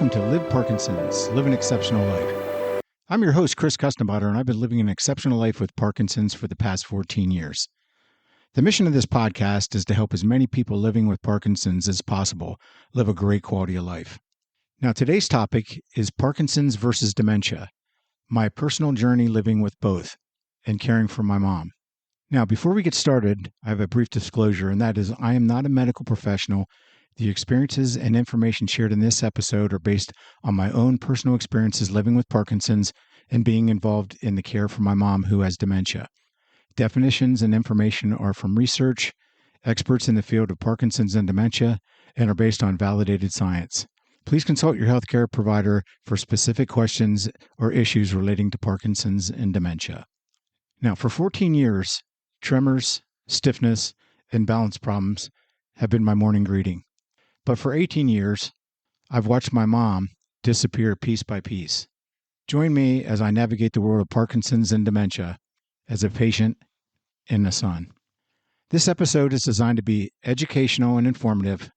welcome to Live Parkinson's, Live an Exceptional Life. I'm your host, Chris Kustanbauter, and I've been living an exceptional life with Parkinson's for the past 14 years. The mission of this podcast is to help as many people living with Parkinson's as possible live a great quality of life. Now, today's topic is Parkinson's versus dementia, my personal journey living with both and caring for my mom. Now, before we get started, I have a brief disclosure, and that is I am not a medical professional. The experiences and information shared in this episode are based on my own personal experiences living with Parkinson's and being involved in the care for my mom who has dementia. Definitions and information are from research, experts in the field of Parkinson's and dementia, and are based on validated science. Please consult your healthcare provider for specific questions or issues relating to Parkinson's and dementia. Now, for 14 years, tremors, stiffness, and balance problems have been my morning greeting. But for 18 years, I've watched my mom disappear piece by piece. Join me as I navigate the world of Parkinson's and dementia as a patient and a son. This episode is designed to be educational and informative,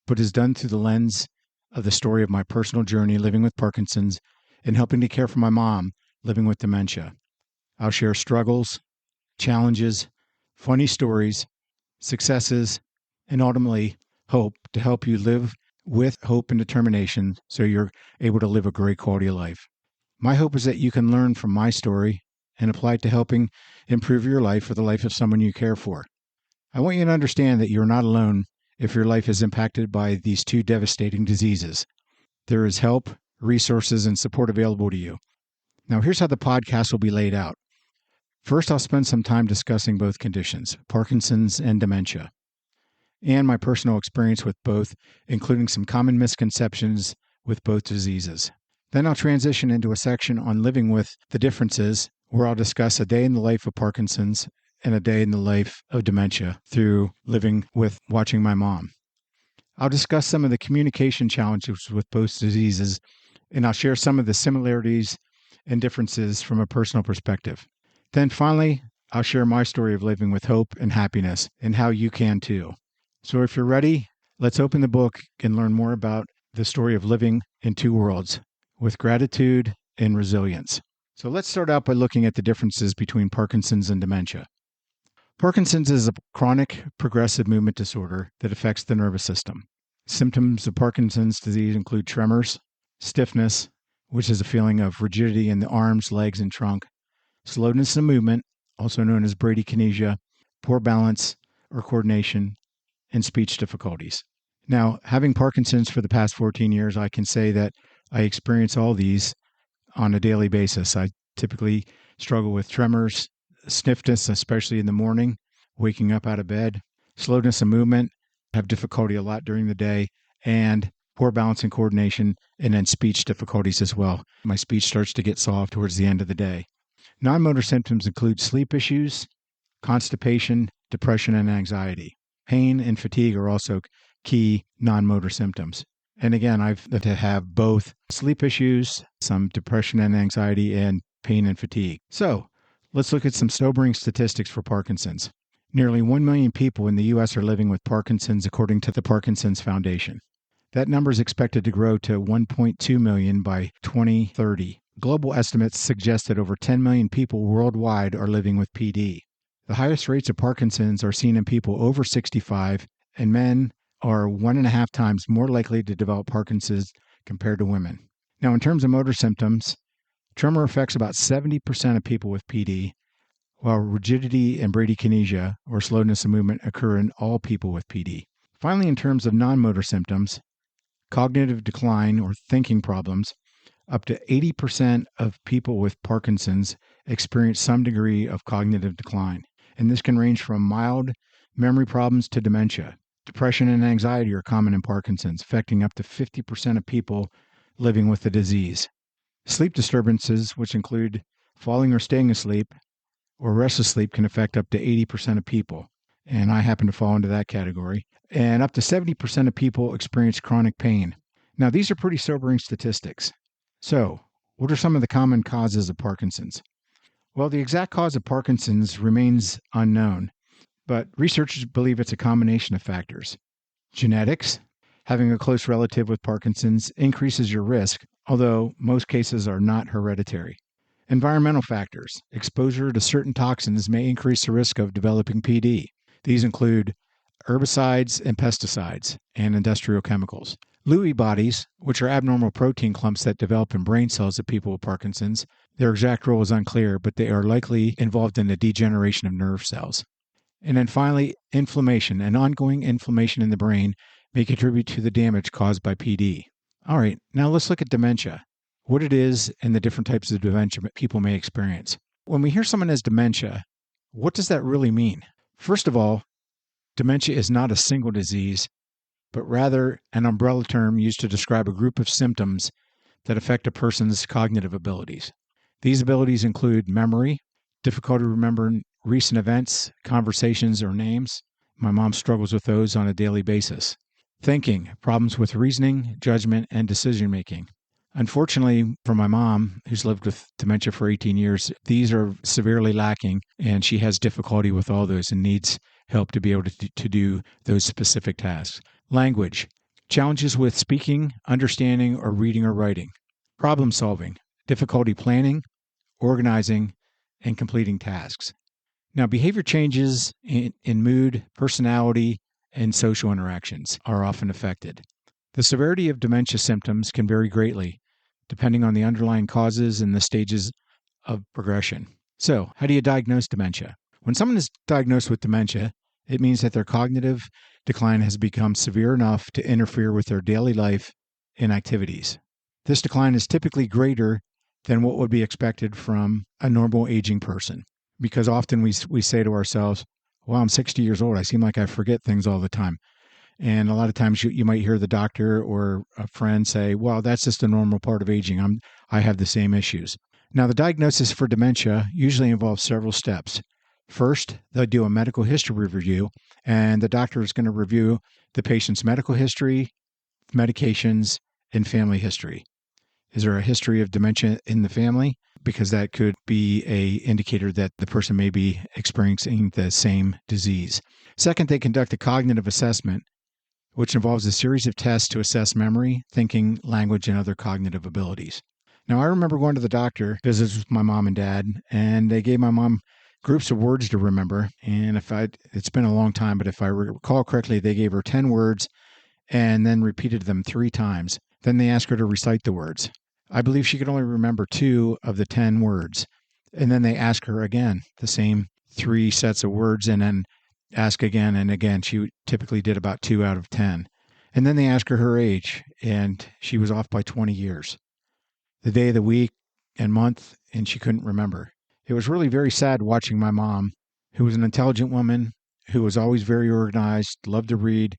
but is done through the lens of the story of my personal journey living with Parkinson's and helping to care for my mom living with dementia. I'll share struggles, challenges, funny stories, successes, and ultimately hope to help you live with hope and determination so you're able to live a great quality of life. My hope is that you can learn from my story and apply it to helping improve your life or the life of someone you care for. I want you to understand that you're not alone if your life is impacted by these two devastating diseases. There is help, resources, and support available to you. Now, here's how the podcast will be laid out. First, I'll spend some time discussing both conditions, Parkinson's and dementia, and my personal experience with both, including some common misconceptions with both diseases. Then I'll transition into a section on living with the differences, where I'll discuss a day in the life of Parkinson's and a day in the life of dementia through living with watching my mom. I'll discuss some of the communication challenges with both diseases, and I'll share some of the similarities and differences from a personal perspective. Then finally, I'll share my story of living with hope and happiness and how you can too. So if you're ready, let's open the book and learn more about the story of living in two worlds with gratitude and resilience. So let's start out by looking at the differences between Parkinson's and dementia. Parkinson's is a chronic progressive movement disorder that affects the nervous system. Symptoms of Parkinson's disease include tremors, stiffness, which is a feeling of rigidity in the arms, legs, and trunk, slowness of movement, also known as bradykinesia, poor balance or coordination, and speech difficulties. Now, having Parkinson's for the past 14 years, I can say that I experience all these on a daily basis. I typically struggle with tremors, stiffness, especially in the morning, waking up out of bed, slowness of movement, have difficulty a lot during the day, and poor balance and coordination, and then speech difficulties as well. My speech starts to get soft towards the end of the day. Non-motor symptoms include sleep issues, constipation, depression, and anxiety. Pain and fatigue are also key non-motor symptoms. And again, I've had to have both sleep issues, some depression and anxiety, and pain and fatigue. So let's look at some sobering statistics for Parkinson's. Nearly 1 million people in the U.S. are living with Parkinson's, according to the Parkinson's Foundation. That number is expected to grow to 1.2 million by 2030. Global estimates suggest that over 10 million people worldwide are living with PD. The highest rates of Parkinson's are seen in people over 65, and men are 1.5 times more likely to develop Parkinson's compared to women. Now, in terms of motor symptoms, tremor affects about 70% of people with PD, while rigidity and bradykinesia, or slowness of movement, occur in all people with PD. Finally, in terms of non-motor symptoms, cognitive decline or thinking problems, up to 80% of people with Parkinson's experience some degree of cognitive decline. And this can range from mild memory problems to dementia. Depression and anxiety are common in Parkinson's, affecting up to 50% of people living with the disease. Sleep disturbances, which include falling or staying asleep or restless sleep, can affect up to 80% of people. And I happen to fall into that category. And up to 70% of people experience chronic pain. Now, these are pretty sobering statistics. So, what are some of the common causes of Parkinson's? Well, the exact cause of Parkinson's remains unknown, but researchers believe it's a combination of factors: genetics, Having a close relative with Parkinson's increases your risk, although most cases are not hereditary. Environmental factors. Exposure to certain toxins may increase the risk of developing PD. These include herbicides and pesticides and industrial chemicals. Lewy bodies, which are abnormal protein clumps that develop in brain cells of people with Parkinson's, their exact role is unclear, but they are likely involved in the degeneration of nerve cells. And then finally, inflammation. An ongoing inflammation in the brain may contribute to the damage caused by PD. All right, now let's look at dementia, what it is and the different types of dementia people may experience. When we hear someone has dementia, what does that really mean? First of all, dementia is not a single disease, but rather an umbrella term used to describe a group of symptoms that affect a person's cognitive abilities. These abilities include memory, difficulty remembering recent events, conversations, or names. My mom struggles with those on a daily basis. Thinking, problems with reasoning, judgment, and decision-making. Unfortunately, for my mom, who's lived with dementia for 18 years, these are severely lacking, and she has difficulty with all those and needs help to be able to do those specific tasks. Language, challenges with speaking, understanding, or reading or writing. Problem solving, difficulty planning, organizing, and completing tasks. Now, behavior changes in mood, personality, and social interactions are often affected. The severity of dementia symptoms can vary greatly, depending on the underlying causes and the stages of progression. So, how do you diagnose dementia? When someone is diagnosed with dementia, it means that their cognitive decline has become severe enough to interfere with their daily life and activities. This decline is typically greater than what would be expected from a normal aging person, because often we say to ourselves, well, I'm 60 years old. I seem like I forget things all the time. And a lot of times you might hear the doctor or a friend say, well, that's just a normal part of aging. I have the same issues. Now, the diagnosis for dementia usually involves several steps. First, they'll do a medical history review, and the doctor is going to review the patient's medical history, medications, and family history. Is there a history of dementia in the family? Because that could be an indicator that the person may be experiencing the same disease. Second, they conduct a cognitive assessment, which involves a series of tests to assess memory, thinking, language, and other cognitive abilities. Now, I remember going to the doctor, visits with my mom and dad, and they gave my mom groups of words to remember. And it's been a long time, but if I recall correctly, they gave her 10 words and then repeated them 3 times. Then they asked her to recite the words. I believe she could only remember 2 of the 10 words. And then they asked her again, the same 3 sets of words, and then ask again and again. She typically did about 2 out of 10. And then they asked her age, and she was off by 20 years. The day of the week and month, and she couldn't remember. It was really very sad watching my mom, who was an intelligent woman, who was always very organized, loved to read,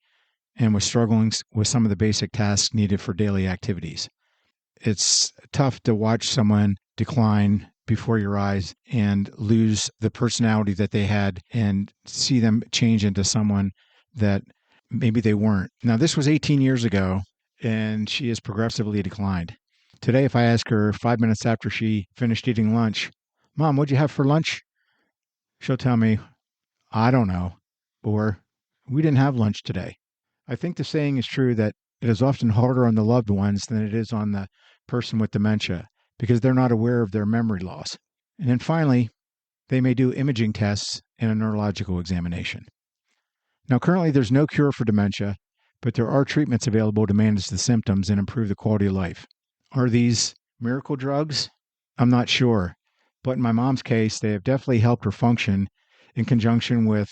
and was struggling with some of the basic tasks needed for daily activities. It's tough to watch someone decline before your eyes and lose the personality that they had and see them change into someone that maybe they weren't. Now, this was 18 years ago, and she has progressively declined. Today, if I ask her 5 minutes after she finished eating lunch, Mom, what'd you have for lunch? She'll tell me, I don't know, or we didn't have lunch today. I think the saying is true that it is often harder on the loved ones than it is on the person with dementia because they're not aware of their memory loss. And then finally, they may do imaging tests and a neurological examination. Now, currently, there's no cure for dementia, but there are treatments available to manage the symptoms and improve the quality of life. Are these miracle drugs? I'm not sure. But in my mom's case, they have definitely helped her function in conjunction with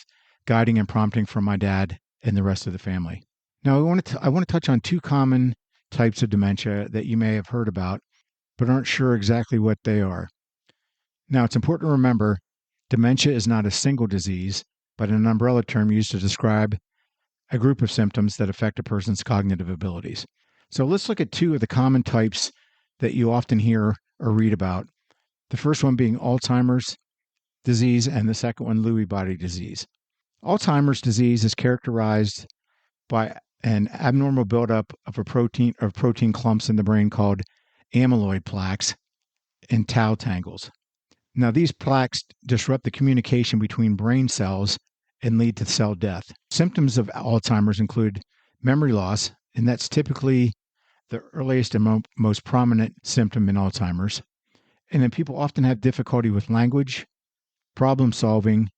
guiding and prompting from my dad and the rest of the family. Now, I want to touch on 2 common types of dementia that you may have heard about, but aren't sure exactly what they are. Now, it's important to remember dementia is not a single disease, but an umbrella term used to describe a group of symptoms that affect a person's cognitive abilities. So let's look at 2 of the common types that you often hear or read about. The first one being Alzheimer's disease and the second one Lewy body disease. Alzheimer's disease is characterized by an abnormal buildup of protein clumps in the brain called amyloid plaques and tau tangles. Now, these plaques disrupt the communication between brain cells and lead to cell death. Symptoms of Alzheimer's include memory loss and that's typically the earliest and most prominent symptom in Alzheimer's. And then people often have difficulty with language, problem solving,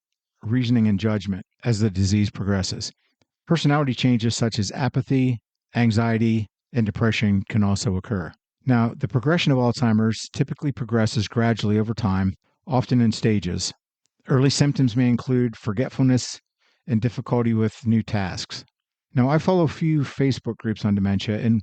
reasoning, and judgment as the disease progresses. Personality changes such as apathy, anxiety, and depression can also occur. Now, the progression of Alzheimer's typically progresses gradually over time, often in stages. Early symptoms may include forgetfulness and difficulty with new tasks. Now, I follow a few Facebook groups on dementia, and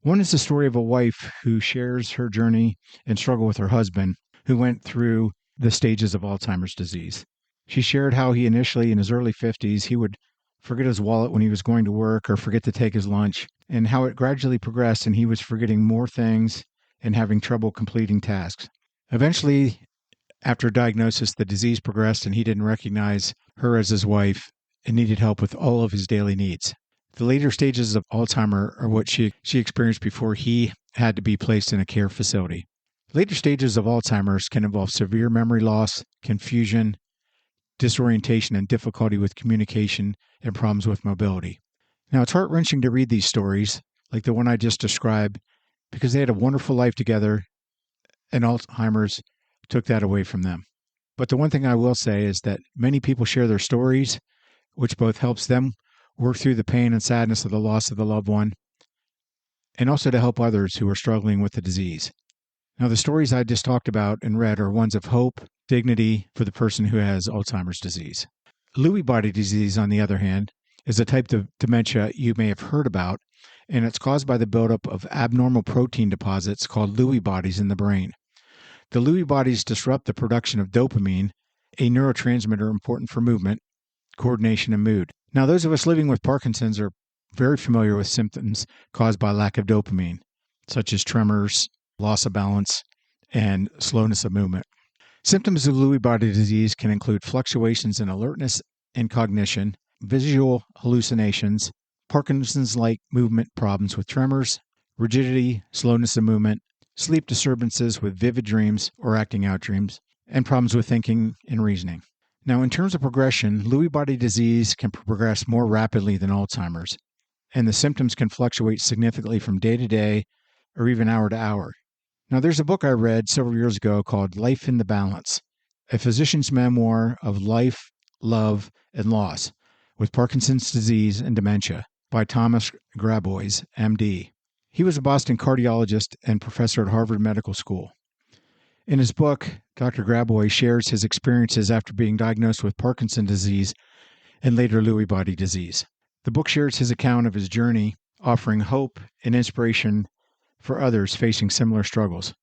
one is the story of a wife who shares her journey and struggle with her husband, who went through the stages of Alzheimer's disease. She shared how he initially, in his early 50s, he would forget his wallet when he was going to work or forget to take his lunch, and how it gradually progressed and he was forgetting more things and having trouble completing tasks. Eventually, after diagnosis, the disease progressed and he didn't recognize her as his wife and needed help with all of his daily needs. The later stages of Alzheimer's are what she experienced before he had to be placed in a care facility. Later stages of Alzheimer's can involve severe memory loss, confusion, disorientation, and difficulty with communication and problems with mobility. Now, it's heart-wrenching to read these stories, like the one I just described, because they had a wonderful life together, and Alzheimer's took that away from them. But the one thing I will say is that many people share their stories, which both helps them work through the pain and sadness of the loss of the loved one, and also to help others who are struggling with the disease. Now, the stories I just talked about and read are ones of hope, dignity for the person who has Alzheimer's disease. Lewy body disease, on the other hand, is a type of dementia you may have heard about, and it's caused by the buildup of abnormal protein deposits called Lewy bodies in the brain. The Lewy bodies disrupt the production of dopamine, a neurotransmitter important for movement, coordination, and mood. Now, those of us living with Parkinson's are very familiar with symptoms caused by lack of dopamine, such as tremors, loss of balance, and slowness of movement. Symptoms of Lewy body disease can include fluctuations in alertness and cognition, visual hallucinations, Parkinson's-like movement problems with tremors, rigidity, slowness of movement, sleep disturbances with vivid dreams or acting out dreams, and problems with thinking and reasoning. Now, in terms of progression, Lewy body disease can progress more rapidly than Alzheimer's, and the symptoms can fluctuate significantly from day to day or even hour to hour. Now, there's a book I read several years ago called Life in the Balance, a physician's memoir of life, love, and loss with Parkinson's disease and dementia by Thomas Grabois, MD. He was a Boston cardiologist and professor at Harvard Medical School. In his book, Dr. Grabois shares his experiences after being diagnosed with Parkinson's disease and later Lewy body disease. The book shares his account of his journey, offering hope and inspiration for others facing similar struggles.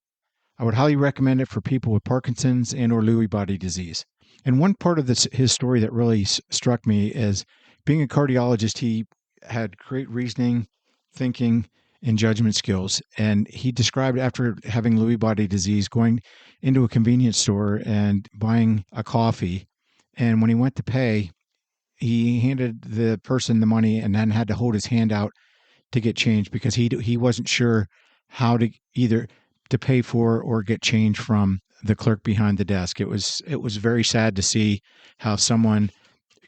I would highly recommend it for people with Parkinson's and or Lewy body disease. And one part of his story that really struck me is being a cardiologist, he had great reasoning, thinking, and judgment skills. And he described after having Lewy body disease, going into a convenience store and buying a coffee. And when he went to pay, he handed the person the money and then had to hold his hand out to get change because he wasn't sure how to either to pay for or get change from the clerk behind the desk. It was very sad to see how someone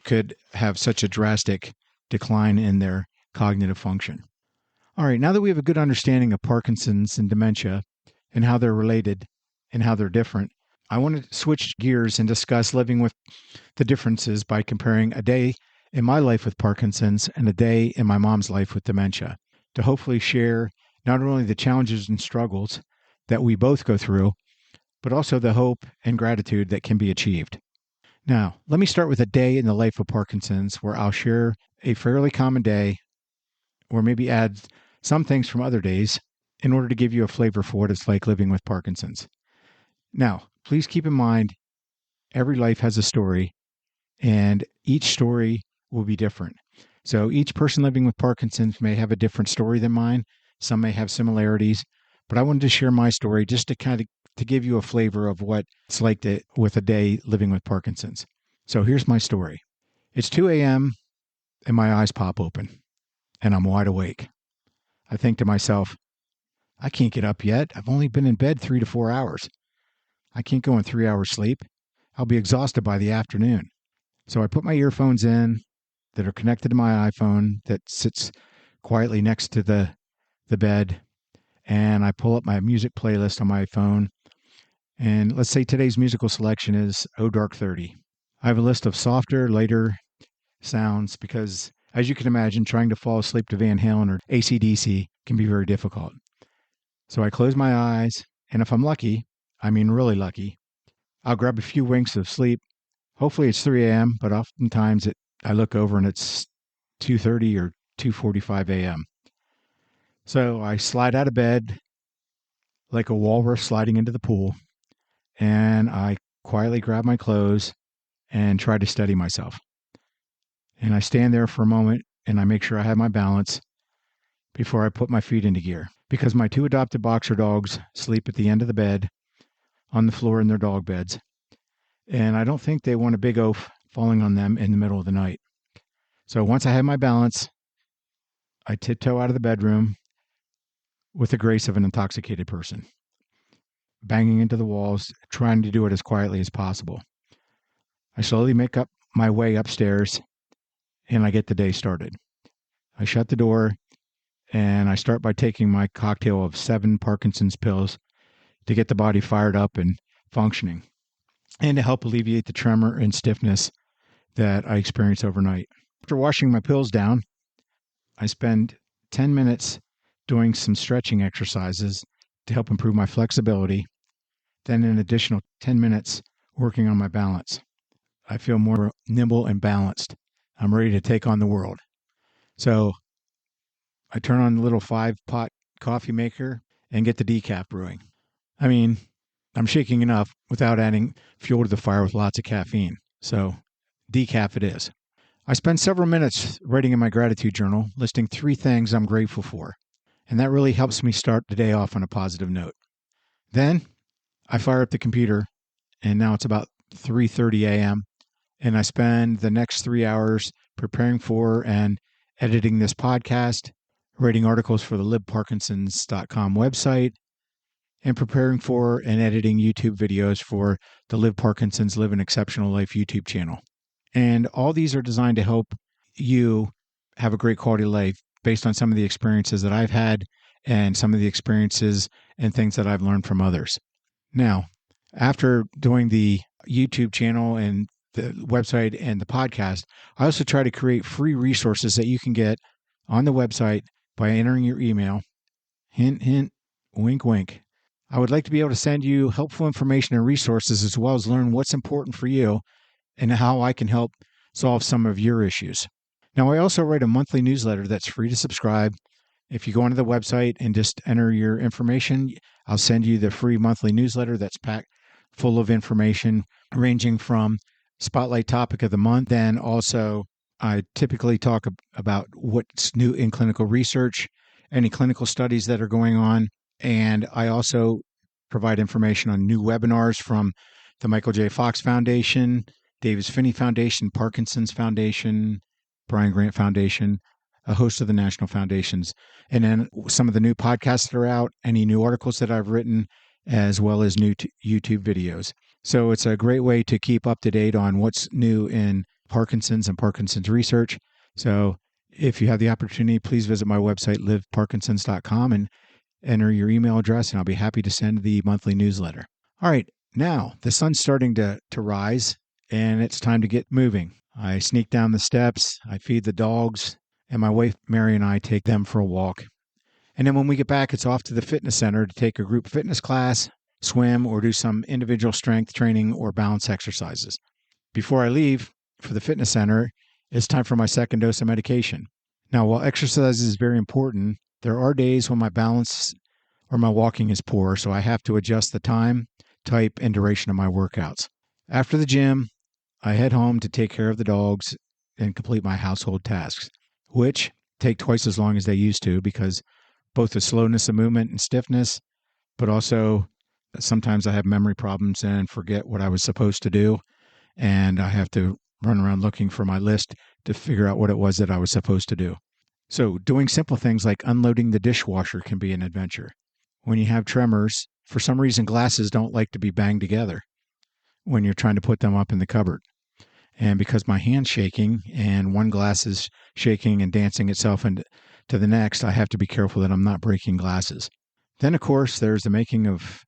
could have such a drastic decline in their cognitive function. All right, now that we have a good understanding of Parkinson's and dementia and how they're related and how they're different, I want to switch gears and discuss living with the differences by comparing a day in my life with Parkinson's and a day in my mom's life with dementia, to hopefully share not only the challenges and struggles that we both go through, but also the hope and gratitude that can be achieved. Now, let me start with a day in the life of Parkinson's where I'll share a fairly common day or maybe add some things from other days in order to give you a flavor for what it's like living with Parkinson's. Now, please keep in mind, every life has a story, and each story will be different. So each person living with Parkinson's may have a different story than mine. Some may have similarities, but I wanted to share my story just to to give you a flavor of what it's like with a day living with Parkinson's. So here's my story. It's 2 a.m. and my eyes pop open and I'm wide awake. I think to myself, I can't get up yet. I've only been in bed 3 to 4 hours. I can't go in 3 hours sleep. I'll be exhausted by the afternoon. So I put my earphones in that are connected to my iPhone that sits quietly next to the bed, and I pull up my music playlist on my phone. And let's say today's musical selection is Oh Dark 30. I have a list of softer, lighter sounds because, as you can imagine, trying to fall asleep to Van Halen or AC/DC can be very difficult. So I close my eyes, and if I'm lucky, I mean really lucky, I'll grab a few winks of sleep. Hopefully it's 3 a.m., but oftentimes I look over and it's 2:30 or 2:45 a.m. So I slide out of bed like a walrus sliding into the pool, and I quietly grab my clothes and try to steady myself. And I stand there for a moment and I make sure I have my balance before I put my feet into gear. Because my 2 adopted boxer dogs sleep at the end of the bed on the floor in their dog beds. And I don't think they want a big oaf falling on them in the middle of the night. So once I have my balance, I tiptoe out of the bedroom with the grace of an intoxicated person, banging into the walls, trying to do it as quietly as possible. I slowly make up my way upstairs and I get the day started. I shut the door and I start by taking my cocktail of 7 Parkinson's pills to get the body fired up and functioning, and to help alleviate the tremor and stiffness that I experience overnight. After washing my pills down, I spend 10 minutes doing some stretching exercises to help improve my flexibility, then an additional 10 minutes working on my balance. I feel more nimble and balanced. I'm ready to take on the world. So I turn on the little 5-pot coffee maker and get the decaf brewing. I mean, I'm shaking enough without adding fuel to the fire with lots of caffeine. So decaf it is. I spend several minutes writing in my gratitude journal, listing 3 things I'm grateful for. And that really helps me start the day off on a positive note. Then I fire up the computer, and now it's about 3:30 a.m., and I spend the next 3 hours preparing for and editing this podcast, writing articles for the liveparkinsons.com website, and preparing for and editing YouTube videos for the Live Parkinson's Live an Exceptional Life YouTube channel. And all these are designed to help you have a great quality of life based on some of the experiences that I've had and some of the experiences and things that I've learned from others. Now, after doing the YouTube channel and the website and the podcast, I also try to create free resources that you can get on the website by entering your email. Hint, hint, wink, wink. I would like to be able to send you helpful information and resources, as well as learn what's important for you and how I can help solve some of your issues. Now, I also write a monthly newsletter that's free to subscribe. If you go onto the website and just enter your information, I'll send you the free monthly newsletter that's packed full of information ranging from spotlight topic of the month. Then also, I typically talk about what's new in clinical research, any clinical studies that are going on. And I also provide information on new webinars from the Michael J. Fox Foundation, Davis Finney Foundation, Parkinson's Foundation, Brian Grant Foundation, a host of the national foundations, and then some of the new podcasts that are out, any new articles that I've written, as well as new YouTube videos. So it's a great way to keep up to date on what's new in Parkinson's and Parkinson's research. So if you have the opportunity, please visit my website, liveparkinsons.com, and enter your email address, and I'll be happy to send the monthly newsletter. All right, now the sun's starting to rise, and it's time to get moving. I sneak down the steps, I feed the dogs, and my wife, Mary, and I take them for a walk. And then when we get back, it's off to the fitness center to take a group fitness class, swim, or do some individual strength training or balance exercises. Before I leave for the fitness center, it's time for my second dose of medication. Now, while exercise is very important, there are days when my balance or my walking is poor, so I have to adjust the time, type, and duration of my workouts. After the gym, I head home to take care of the dogs and complete my household tasks, which take twice as long as they used to because both the slowness of movement and stiffness, but also sometimes I have memory problems and forget what I was supposed to do, and I have to run around looking for my list to figure out what it was that I was supposed to do. So doing simple things like unloading the dishwasher can be an adventure. When you have tremors, for some reason, glasses don't like to be banged together when you're trying to put them up in the cupboard. And because my hand's shaking and one glass is shaking and dancing itself into to the next, I have to be careful that I'm not breaking glasses. Then, of course, there's the making of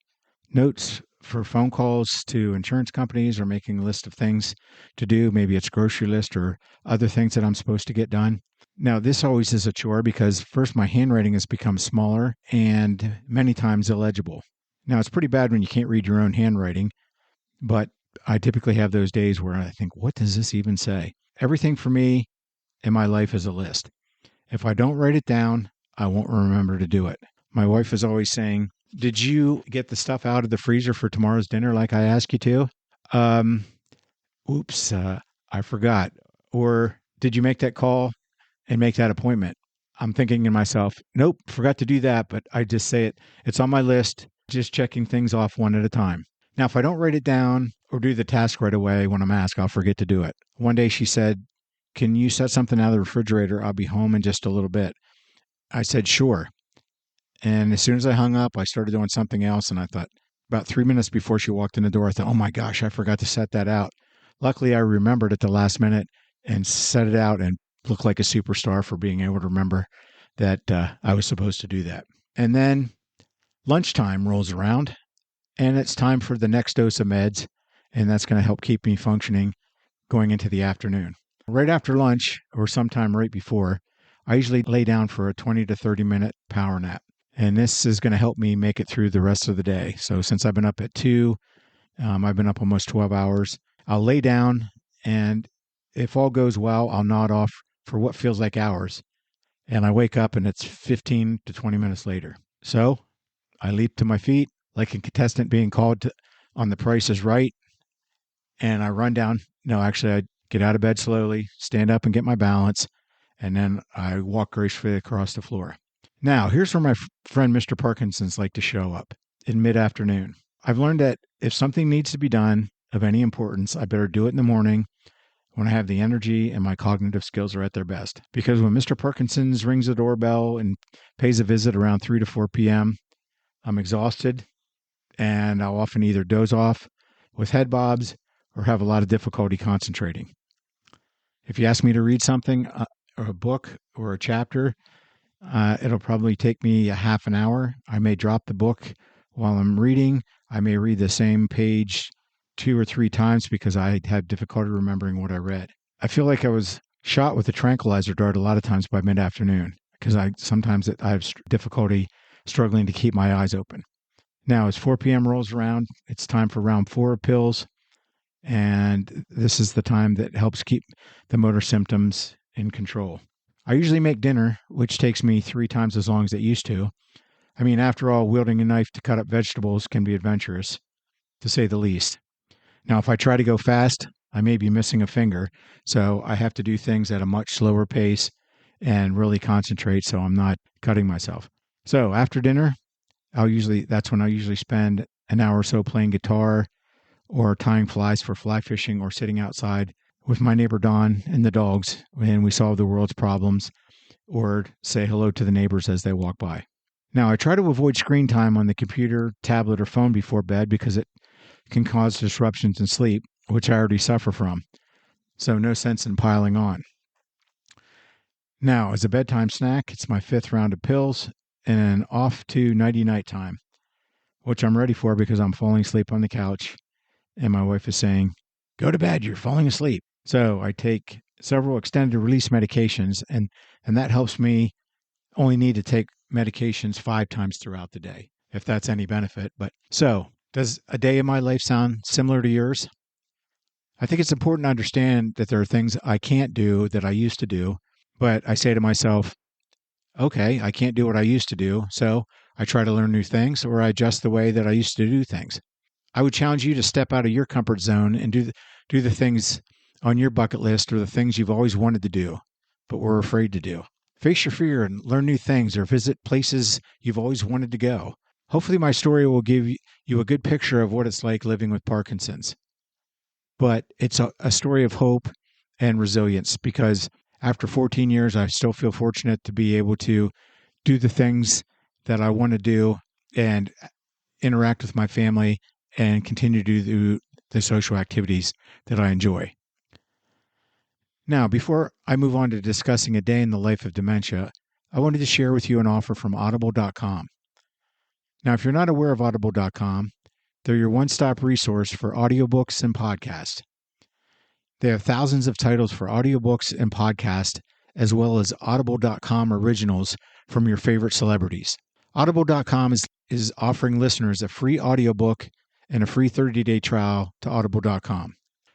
notes for phone calls to insurance companies or making a list of things to do. Maybe it's grocery list or other things that I'm supposed to get done. Now, this always is a chore because first, my handwriting has become smaller and many times illegible. Now, it's pretty bad when you can't read your own handwriting, but I typically have those days where I think, what does this even say? Everything for me in my life is a list. If I don't write it down, I won't remember to do it. My wife is always saying, did you get the stuff out of the freezer for tomorrow's dinner like I asked you to? Oops, I forgot. Or did you make that call and make that appointment? I'm thinking to myself, nope, forgot to do that, but I just say it. It's on my list, just checking things off one at a time. Now, if I don't write it down or do the task right away when I'm asked, I'll forget to do it. One day she said, can you set something out of the refrigerator? I'll be home in just a little bit. I said, sure. And as soon as I hung up, I started doing something else. And I thought, about 3 minutes before she walked in the door, I thought, oh my gosh, I forgot to set that out. Luckily, I remembered at the last minute and set it out and looked like a superstar for being able to remember that I was supposed to do that. And then lunchtime rolls around and it's time for the next dose of meds. And that's going to help keep me functioning going into the afternoon. Right after lunch or sometime right before, I usually lay down for a 20 to 30 minute power nap. And this is going to help me make it through the rest of the day. So since I've been up at 2, I've been up almost 12 hours. I'll lay down, and if all goes well, I'll nod off for what feels like hours. And I wake up, and it's 15 to 20 minutes later. So I leap to my feet like a contestant being called on The Price is Right. And I run down. No, actually, I get out of bed slowly, stand up and get my balance, and then I walk gracefully across the floor. Now, here's where my friend Mr. Parkinson's like to show up in mid-afternoon. I've learned that if something needs to be done of any importance, I better do it in the morning when I have the energy and my cognitive skills are at their best. Because when Mr. Parkinson's rings the doorbell and pays a visit around 3 to 4 p.m., I'm exhausted and I'll often either doze off with head bobs or have a lot of difficulty concentrating. If you ask me to read something, or a book or a chapter, it'll probably take me a half an hour. I may drop the book while I'm reading. I may read the same page 2 or 3 times because I had difficulty remembering what I read. I feel like I was shot with a tranquilizer dart a lot of times by mid-afternoon because I have difficulty struggling to keep my eyes open. Now, as 4 p.m. rolls around, it's time for round 4 of pills. And this is the time that helps keep the motor symptoms in control. I usually make dinner, which takes me 3 times as long as it used to. I mean, after all, wielding a knife to cut up vegetables can be adventurous, to say the least. Now, if I try to go fast, I may be missing a finger, so I have to do things at a much slower pace and really concentrate so I'm not cutting myself. So after dinner, that's when I usually spend an hour or so playing guitar or tying flies for fly fishing or sitting outside with my neighbor Don and the dogs, and we solve the world's problems or say hello to the neighbors as they walk by. Now, I try to avoid screen time on the computer, tablet, or phone before bed because it can cause disruptions in sleep, which I already suffer from. So no sense in piling on. Now, as a bedtime snack, it's my 5th round of pills and off to nighty-night time, which I'm ready for because I'm falling asleep on the couch and my wife is saying, go to bed, you're falling asleep. So I take several extended release medications and that helps me only need to take medications 5 times throughout the day, if that's any benefit. But so does a day in my life sound similar to yours? I think it's important to understand that there are things I can't do that I used to do, but I say to myself, okay, I can't do what I used to do. So I try to learn new things or I adjust the way that I used to do things. I would challenge you to step out of your comfort zone and do the things on your bucket list or the things you've always wanted to do, but were afraid to do. Face your fear and learn new things or visit places you've always wanted to go. Hopefully my story will give you a good picture of what it's like living with Parkinson's. But it's a story of hope and resilience because after 14 years, I still feel fortunate to be able to do the things that I want to do and interact with my family and continue to do the social activities that I enjoy. Now, before I move on to discussing a day in the life of dementia, I wanted to share with you an offer from Audible.com. Now, if you're not aware of Audible.com, they're your one-stop resource for audiobooks and podcasts. They have thousands of titles for audiobooks and podcasts, as well as Audible.com originals from your favorite celebrities. Audible.com is offering listeners a free audiobook and a free 30-day trial to Audible.com.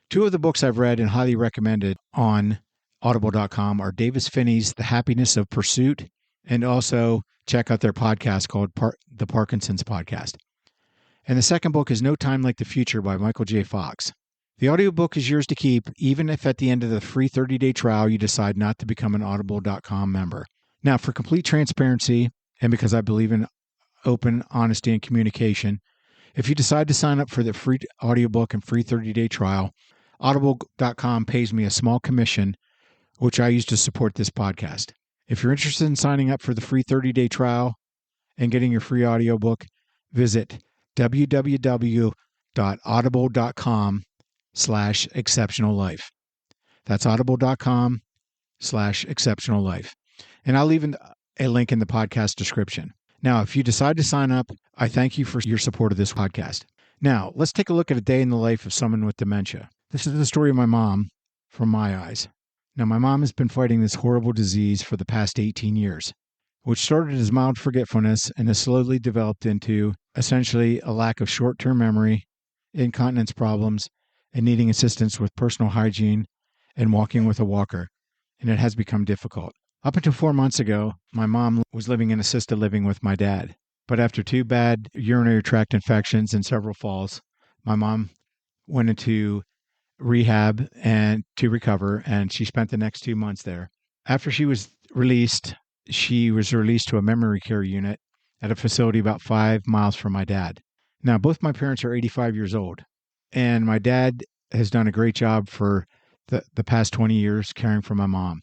Two of the books I've read and highly recommended on Audible.com are Davis Finney's The Happiness of Pursuit, and also check out their podcast called The Parkinson's Podcast. And the second book is No Time Like the Future by Michael J. Fox. The audiobook is yours to keep, even if at the end of the free 30-day trial you decide not to become an Audible.com member. Now, for complete transparency, and because I believe in open honesty and communication, if you decide to sign up for the free audiobook and free 30-day trial, Audible.com pays me a small commission, which I use to support this podcast. If you're interested in signing up for the free 30-day trial and getting your free audiobook, visit www.audible.com/exceptionallife. That's audible.com/exceptionallife. And I'll leave a link in the podcast description. Now, if you decide to sign up, I thank you for your support of this podcast. Now, let's take a look at a day in the life of someone with dementia. This is the story of my mom from my eyes. Now, my mom has been fighting this horrible disease for the past 18 years, which started as mild forgetfulness and has slowly developed into essentially a lack of short-term memory, incontinence problems, and needing assistance with personal hygiene and walking with a walker, and it has become difficult. Up until 4 months ago, my mom was living in assisted living with my dad, but after 2 bad urinary tract infections and several falls, my mom went into rehab and to recover, and she spent the next 2 months there. After she was released to a memory care unit at a facility about 5 miles from my dad. Now, both my parents are 85 years old, and my dad has done a great job for the past 20 years caring for my mom,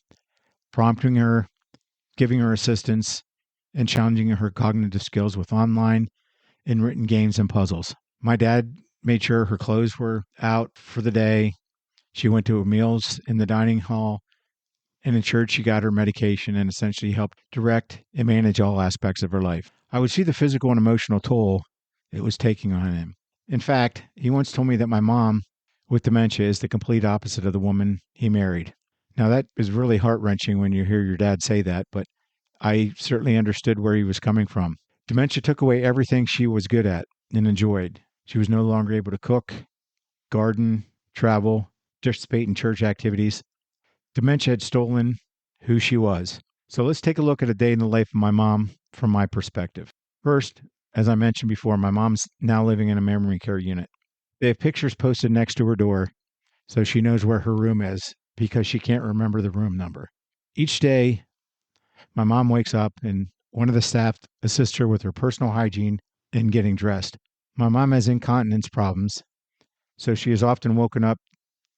prompting her, giving her assistance, and challenging her cognitive skills with online and written games and puzzles. My dad made sure her clothes were out for the day. She went to her meals in the dining hall and ensured she got her medication and essentially helped direct and manage all aspects of her life. I would see the physical and emotional toll it was taking on him. In fact, he once told me that my mom with dementia is the complete opposite of the woman he married. Now, that is really heart-wrenching when you hear your dad say that, but I certainly understood where he was coming from. Dementia took away everything she was good at and enjoyed. She was no longer able to cook, garden, travel, participate in church activities. Dementia had stolen who she was. So let's take a look at a day in the life of my mom from my perspective. First, as I mentioned before, my mom's now living in a memory care unit. They have pictures posted next to her door so she knows where her room is because she can't remember the room number. Each day, my mom wakes up and one of the staff assists her with her personal hygiene and getting dressed. My mom has incontinence problems, so she is often woken up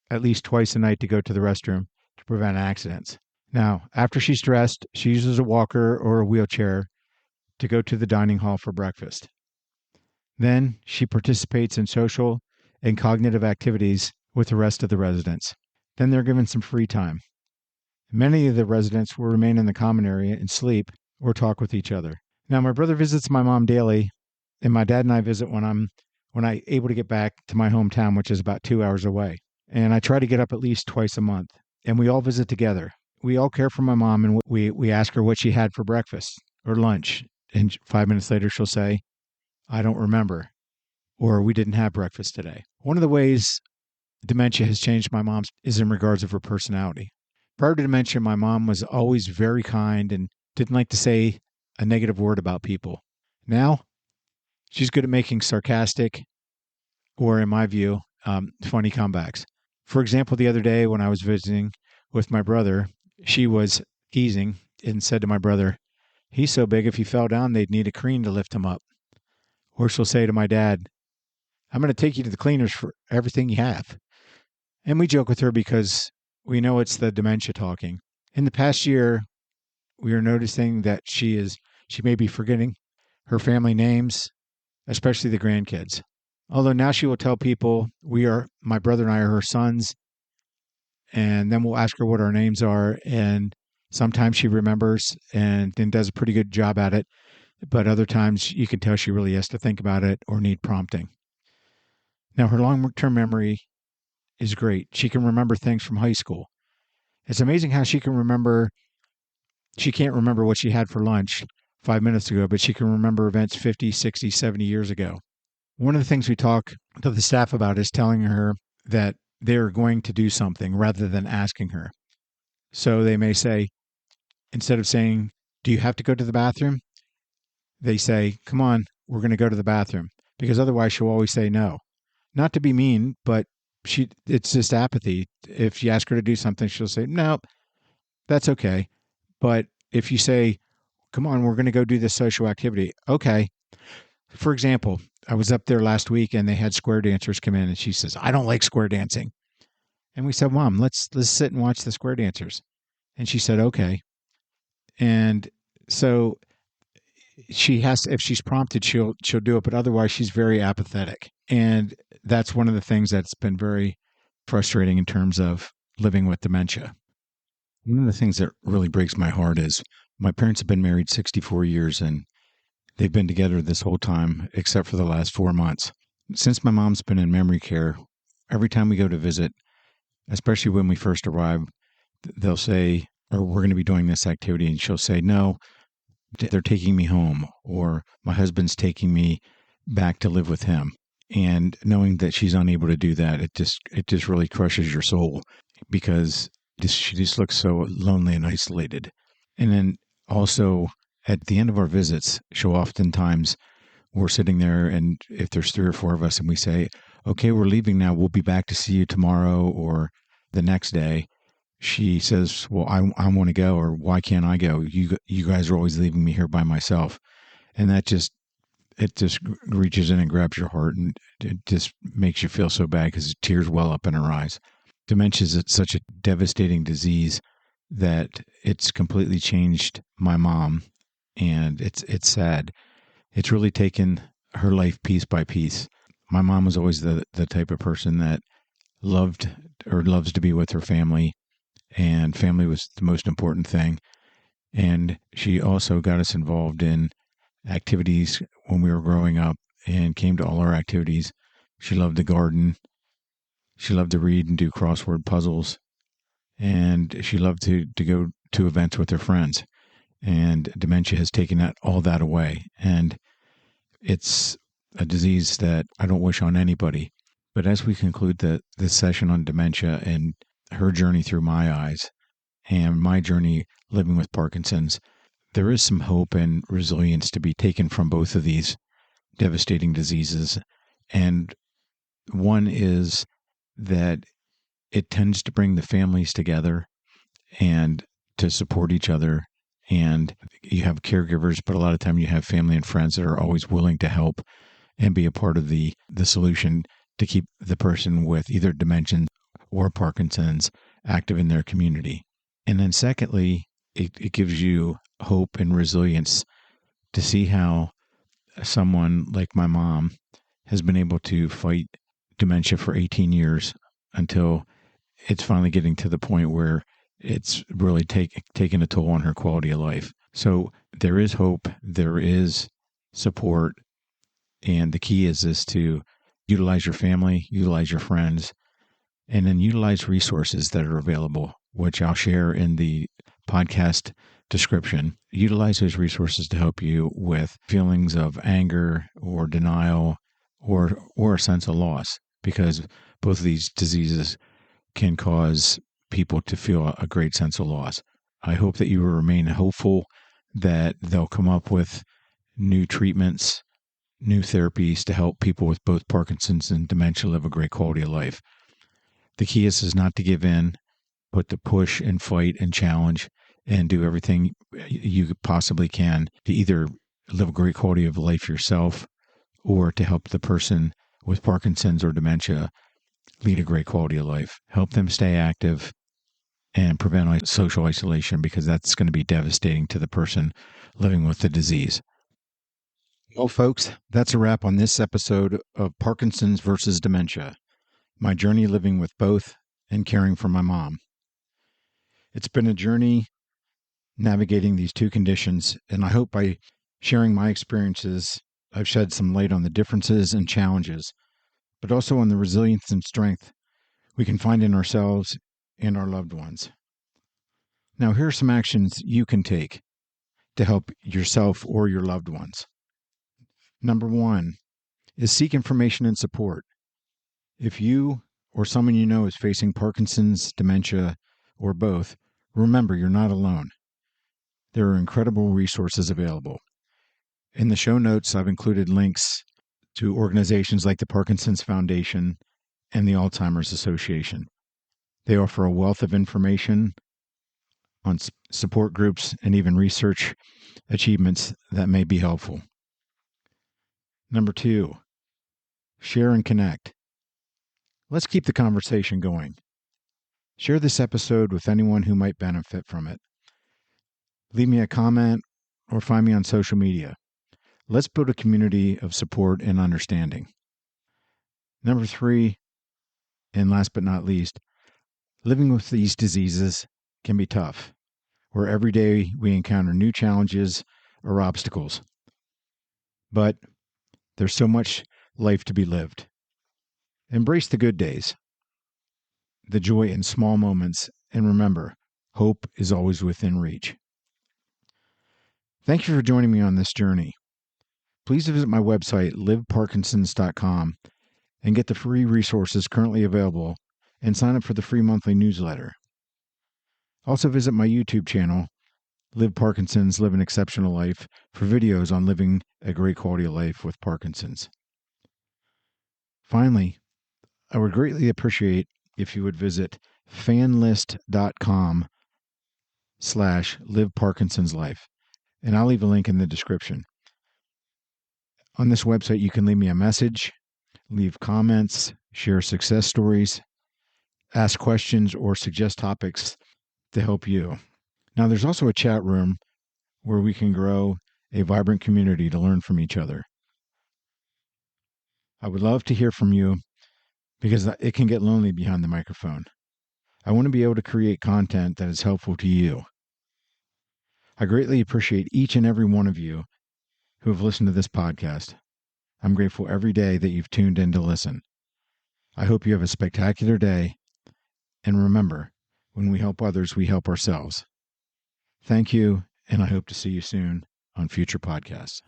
at least twice a night to go to the restroom to prevent accidents. Now, after she's dressed, she uses a walker or a wheelchair to go to the dining hall for breakfast. Then she participates in social and cognitive activities with the rest of the residents. Then they're given some free time. Many of the residents will remain in the common area and sleep or talk with each other. Now, my brother visits my mom daily, and my dad and I visit when I'm able to get back to my hometown, which is about 2 hours away. And I try to get up at least twice a month, and we all visit together. We all care for my mom, and we ask her what she had for breakfast or lunch. And 5 minutes later, she'll say, "I don't remember," or "We didn't have breakfast today." One of the ways dementia has changed my mom's is in regards of her personality. Prior to dementia, my mom was always very kind and didn't like to say a negative word about people. Now, she's good at making sarcastic, or in my view, funny comebacks. For example, the other day when I was visiting with my brother, she was teasing and said to my brother, "He's so big, if he fell down, they'd need a crane to lift him up." Or she'll say to my dad, "I'm going to take you to the cleaners for everything you have." And we joke with her because we know it's the dementia talking. In the past year, we are noticing that she may be forgetting her family names, especially the grandkids. Although now she will tell people my brother and I are her sons, and then we'll ask her what our names are, and Sometimes she remembers and does a pretty good job at it, but other times you can tell she really has to think about it or need prompting. Now, her long-term memory is great. She can remember things from high school. It's amazing how she can't remember what she had for lunch 5 minutes ago, but she can remember events 50, 60, 70 years ago. One of the things we talk to the staff about is telling her that they're going to do something rather than asking her. So they may say, instead of saying, "Do you have to go to the bathroom?" they say, "Come on, we're going to go to the bathroom," because otherwise she'll always say no. Not to be mean, but it's just apathy. If you ask her to do something, she'll say, "No, that's okay." But if you say, "Come on, we're going to go do this social activity," okay. For example, I was up there last week and they had square dancers come in and she says, "I don't like square dancing." And we said, "Mom, let's sit and watch the square dancers." And she said, "Okay." And so if she's prompted, she'll do it, but otherwise she's very apathetic. And that's one of the things that's been very frustrating in terms of living with dementia. One of the things that really breaks my heart is my parents have been married 64 years and they've been together this whole time, except for the last 4 months. Since my mom's been in memory care, every time we go to visit, especially when we first arrive, they'll say, or we're going to be doing this activity, and she'll say, "No, they're taking me home," or "My husband's taking me back to live with him." And knowing that she's unable to do that, it just really crushes your soul because she just looks so lonely and isolated. And then also at the end of our visits, she'll oftentimes, we're sitting there, and if there's 3 or 4 of us and we say, "Okay, we're leaving now, we'll be back to see you tomorrow or the next day," she says, "Well, I want to go," or "Why can't I go? You guys are always leaving me here by myself." And it just reaches in and grabs your heart, and it just makes you feel so bad because tears well up in her eyes. Dementia is such a devastating disease that it's completely changed my mom, and it's sad. It's really taken her life piece by piece. My mom was always the type of person that loved or loves to be with her family, and family was the most important thing. And she also got us involved in activities when we were growing up and came to all our activities. She loved to garden. She loved to read and do crossword puzzles. And she loved to go to events with her friends. And dementia has taken all that away. And it's a disease that I don't wish on anybody. But as we conclude this session on dementia and her journey through my eyes and my journey living with Parkinson's, there is some hope and resilience to be taken from both of these devastating diseases. And one is that it tends to bring the families together and to support each other. And you have caregivers, but a lot of time you have family and friends that are always willing to help and be a part of the solution to keep the person with either dementia or Parkinson's active in their community. And then secondly, it gives you hope and resilience to see how someone like my mom has been able to fight dementia for 18 years until it's finally getting to the point where it's really taking a toll on her quality of life. So there is hope, there is support, and the key is to utilize your family, utilize your friends, and then utilize resources that are available, which I'll share in the podcast description. Utilize those resources to help you with feelings of anger or denial or a sense of loss, because both of these diseases can cause people to feel a great sense of loss. I hope that you will remain hopeful that they'll come up with new treatments, new therapies to help people with both Parkinson's and dementia live a great quality of life. The key is not to give in, but to push and fight and challenge and do everything you possibly can to either live a great quality of life yourself or to help the person with Parkinson's or dementia lead a great quality of life. Help them stay active and prevent social isolation, because that's going to be devastating to the person living with the disease. Well, folks, that's a wrap on this episode of Parkinson's versus dementia, my journey living with both and caring for my mom. It's been a journey navigating these two conditions, and I hope by sharing my experiences, I've shed some light on the differences and challenges, but also on the resilience and strength we can find in ourselves and our loved ones. Now, here are some actions you can take to help yourself or your loved ones. Number one is seek information and support. If you or someone you know is facing Parkinson's, dementia, or both, remember you're not alone. There are incredible resources available. In the show notes, I've included links to organizations like the Parkinson's Foundation and the Alzheimer's Association. They offer a wealth of information on support groups and even research achievements that may be helpful. Number two, share and connect. Let's keep the conversation going. Share this episode with anyone who might benefit from it. Leave me a comment or find me on social media. Let's build a community of support and understanding. Number three, and last but not least, living with these diseases can be tough, where every day we encounter new challenges or obstacles. But there's so much life to be lived. Embrace the good days, the joy in small moments, and remember, hope is always within reach. Thank you for joining me on this journey. Please visit my website, liveparkinsons.com, and get the free resources currently available and sign up for the free monthly newsletter. Also visit my YouTube channel, Live Parkinson's, Live an Exceptional Life, for videos on living a great quality of life with Parkinson's. Finally, I would greatly appreciate if you would visit fanlist.com/Live Parkinson's Life, and I'll leave a link in the description. On this website, you can leave me a message, leave comments, share success stories, ask questions, or suggest topics to help you. Now, there's also a chat room where we can grow a vibrant community to learn from each other. I would love to hear from you because it can get lonely behind the microphone. I want to be able to create content that is helpful to you. I greatly appreciate each and every one of you who have listened to this podcast. I'm grateful every day that you've tuned in to listen. I hope you have a spectacular day. And remember, when we help others, we help ourselves. Thank you, and I hope to see you soon on future podcasts.